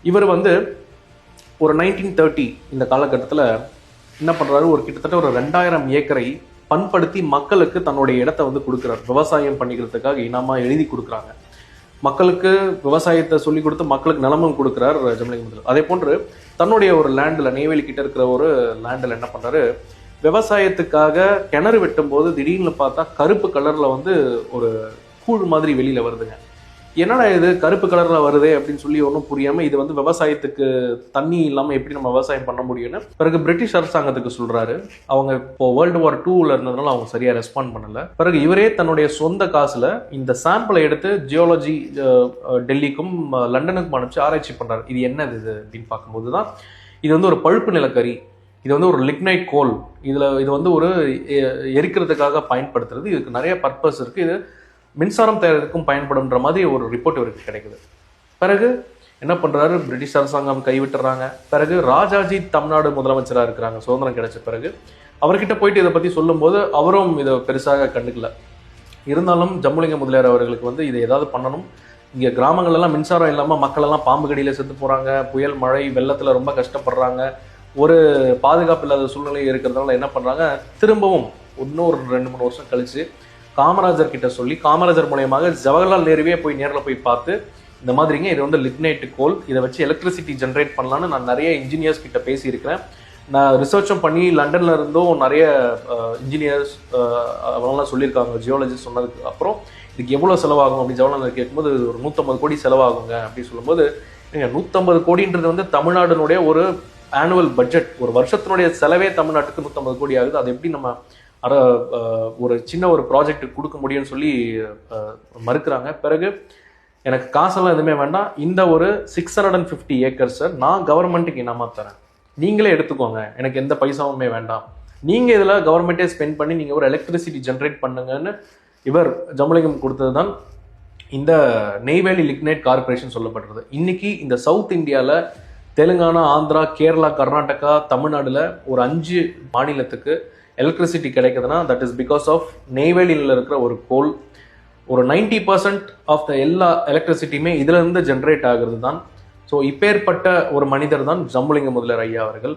இவர் வந்து ஒரு 1930 இந்த காலகட்டத்தில் என்ன பண்ணுறாரு, ஒரு கிட்டத்தட்ட ஒரு 2000 ஏக்கரை பண்படுத்தி மக்களுக்கு தன்னுடைய இடத்த வந்து கொடுக்குறாரு. விவசாயம் பண்ணிக்கிறதுக்காக இனமாக எழுதி கொடுக்குறாங்க. மக்களுக்கு விவசாயத்தை சொல்லி கொடுத்து மக்களுக்கு நிலமும் கொடுக்குறார் ஜம்புலிங்க முதலியார். அதே போன்று தன்னுடைய ஒரு லேண்டில், நெய்வேலி கிட்ட இருக்கிற ஒரு லேண்டில் என்ன பண்ணுறாரு, விவசாயத்துக்காக கிணறு வெட்டும் போது திடீர்னு பார்த்தா கருப்பு கலரில் வந்து ஒரு கூழ் மாதிரி வெளியில் வருதுங்க. என்னடா இது கருப்பு கலரில் வருதே அப்படின்னு சொல்லி ஒன்றும் புரியாமல், இது வந்து விவசாயத்துக்கு தண்ணி இல்லாமல் எப்படி நம்ம விவசாயம் பண்ண முடியும்னு பிறகு பிரிட்டிஷ் அரசாங்கத்துக்கு சொல்கிறாரு. அவங்க இப்போ வேர்ல்டு வார் 2ல இருந்ததுனால அவங்க சரியாக ரெஸ்பாண்ட் பண்ணலை. பிறகு இவரே தன்னுடைய சொந்த காசில் இந்த சாம்பிளை எடுத்து ஜியாலஜி டெல்லிக்கும் லண்டனுக்கும் அனுப்பிச்சு ஆராய்ச்சி பண்ணுறாரு. இது என்னது இது அப்படின்னு பார்க்கும்போது தான் இது வந்து ஒரு பழுப்பு நிலக்கரி, இது வந்து ஒரு லிக்னைட் கோல், இது வந்து ஒரு எரிக்கிறதுக்காக பயன்படுத்துறது, இதுக்கு நிறைய பர்பஸ் இருக்குது, இது மின்சாரம் தயாரிக்கும் பயன்படும்ன்ற மாதிரி ஒரு ரிப்போர்ட் இவருக்கு கிடைக்குது. பிறகு என்ன பண்ணுறாரு, பிரிட்டிஷ் அரசாங்கம் கைவிட்டுறாங்க. பிறகு ராஜாஜி தமிழ்நாடு முதலமைச்சராக இருக்கிறாங்க சுதந்திரம் கிடைச்ச பிறகு. அவர்கிட்ட போயிட்டு இதை பற்றி சொல்லும்போது அவரும் இதை பெருசாக கண்டுக்கல. இருந்தாலும் ஜம்புலிங்க முதலியார் அவர்களுக்கு வந்து இதை ஏதாவது பண்ணணும், இங்கே கிராமங்கள்லாம் மின்சாரம் இல்லாமல் மக்கள் எல்லாம் பாம்பு கடியில் செத்து போகிறாங்க, புயல் மழை வெள்ளத்தில் ரொம்ப கஷ்டப்படுறாங்க, ஒரு பாதுகாப்பு இல்லாத சூழ்நிலை இருக்கிறதுனால என்ன பண்ணுறாங்க, திரும்பவும் இன்னும் ஒரு 2-3 வருஷம் கழிச்சு காமராஜர் கிட்ட சொல்லி, காமராஜர் மூலயமாக ஜவஹர்லால் நேருவே போய் நேரில் போய் பார்த்து, இந்த மாதிரிங்க இது வந்து லிக்னைட் கோல், இதை வச்சு எலக்ட்ரிசிட்டி ஜென்ரேட் பண்ணலான்னு நான் நிறைய இன்ஜினியர்ஸ் கிட்ட பேசியிருக்கிறேன், நான் ரிசர்ச்சும் பண்ணி லண்டன்ல இருந்தும் நிறைய இன்ஜினியர்ஸ் அவங்களாம் சொல்லியிருக்காங்க, ஜியாலஜிஸ்ட் சொன்னதுக்கு அப்புறம் இதுக்கு எவ்வளோ செலவாகும் அப்படின்னு ஜவஹர்லால் கேட்கும்போது ஒரு 150 கோடி செலவாகுங்க அப்படின்னு சொல்லும்போது, 150 கோடின்றது வந்து தமிழ்நாடுனுடைய ஒரு ஆனுவல் பட்ஜெட், ஒரு வருஷத்தினுடைய செலவே தமிழ்நாட்டுக்கு 150 கோடி ஆகுது, அது எப்படி நம்ம ஒரு சின்ன ஒரு ப்ராஜெக்ட் கொடுக்க முடியும்னு சொல்லி மறுக்கிறாங்க. பிறகு எனக்கு காசெல்லாம் எதுவுமே வேண்டாம், இந்த ஒரு 650 ஏக்கர்ஸை நான் கவர்மெண்ட்டுக்கு இனாமாக தரேன், நீங்களே எடுத்துக்கோங்க, எனக்கு எந்த பைசாவுமே வேண்டாம், நீங்கள் இதில் கவர்மெண்ட்டே ஸ்பெண்ட் பண்ணி நீங்கள் ஒரு எலக்ட்ரிசிட்டி ஜென்ரேட் பண்ணுங்கன்னு இவர் ஜம்புலிங்கம் கொடுத்தது தான் இந்த நெய்வேலி லிக்னைட் கார்பரேஷன் சொல்லப்படுறது. இன்னைக்கு இந்த சவுத் இந்தியாவில் தெலுங்கானா, ஆந்திரா, கேரளா, கர்நாடகா, தமிழ்நாடுல ஒரு 5 மாநிலத்துக்கு எலக்ட்ரிசிட்டி கிடைக்குதுன்னா தட் இஸ் பிகாஸ் ஆஃப் நெய்வேலியில் இருக்கிற ஒரு கோல். ஒரு 90% ஆஃப் த எல்லா எலக்ட்ரிசிட்டியுமே இதுல இருந்து ஜென்ரேட் ஆகுறது தான். ஸோ இப்பேற்பட்ட ஒரு மனிதர் தான் ஜம்புலிங்க முதலியார் ஐயா அவர்கள்.